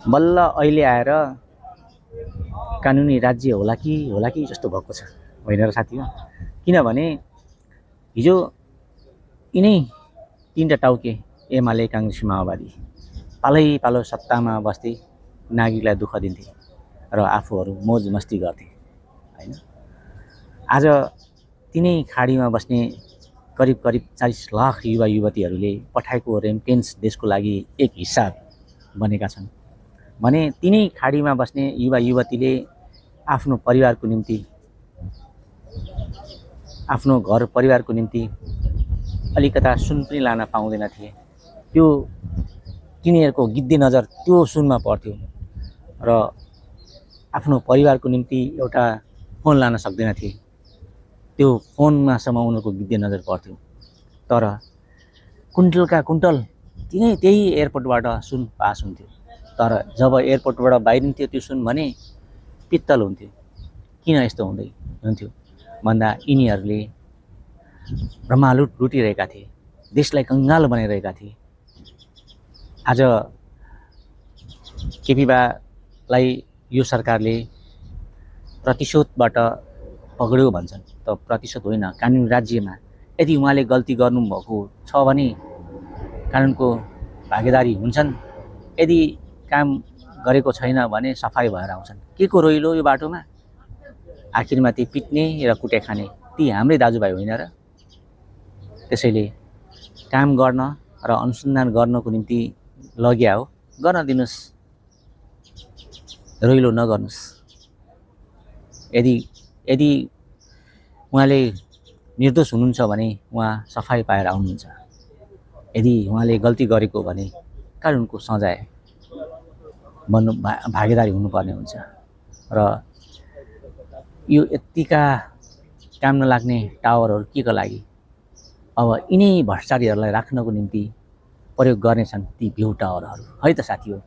बल्ल अहिले आएर कानुनी राज्य होला कि जस्तो भएको छ, होइन र साथी हो? किनभने हिजो यिनै तीनटा टाउके एमाले काङ्ग्रेस माओवादी पालो सत्तामा बस्थे, नागरिकलाई दुःख दिन्थे र आफूहरू मोज मस्ती गर्थे, होइन? आज तिनै खाडीमा बस्ने करिब 40 लाख युवा युवतीहरूले पठाएको रेमिटेन्स देशको लागि एक हिस्सा बनेका छन् भने तिनै खाडीमा बस्ने युवा युवतीले आफ्नो परिवारको निम्ति, आफ्नो घर परिवारको निम्ति अलिकता सुन पनि लान पाउँदैन थिए। त्यो तिनीहरूको गिद्धे नजर त्यो सुनमा पर्थ्यो र आफ्नो परिवारको निम्ति एउटा फोन लान सक्दैन थिए, त्यो फोनमासम्म उनीहरूको गिद्धे नजर पर्थ्यो। तर कुन्टलका कुन्टल त्यही एयरपोर्टबाट सुन पास हुन्थ्यो। तर जब एयरपोर्टबाट बाहिरिन्थ्यो त्यो सुन भने पित्तल हुन्थ्यो। किन यस्तो हुन्थ्यो भन्दा यिनीहरूले ब्रह्मालुट लुटिरहेका थिए, देशलाई कङ्गाल बनाइरहेका थिए। आज केपी बालाई यो सरकारले प्रतिशोधबाट पक्रियो भन्छन्, त प्रतिशोध होइन, कानुनी राज्यमा यदि उहाँले गल्ती गर्नुभएको छ भने कानुनको भागीदारी हुन्छन्, यदि काम गरेको छैन भने सफाई भएर आउँछन्। के को रोइलो यो बाटोमा? आखिरमा ती पिट्ने र कुटे खाने ती हाम्रै दाजुभाइ होइन र? त्यसैले काम गर्न र अनुसन्धान गर्नको निम्ति लग्या हो, गर्न दिनुस्, रोइलो नगर्नुस्। यदि उहाँले निर्दोष हुनुहुन्छ भने उहाँ सफाई पाएर आउनुहुन्छ। यदि उहाँले गल्ती गरेको भने कानुनको सजाय बन्नु भागीदारी हुनुपर्ने हुन्छ। र यो यतिका काम नलाग्ने टावरहरू के को लागि? अब यिनै भ्रष्टाचारीहरूलाई राख्नको निम्ति प्रयोग गर्नेछन् ती भ्यू टावरहरू, है त साथी हो?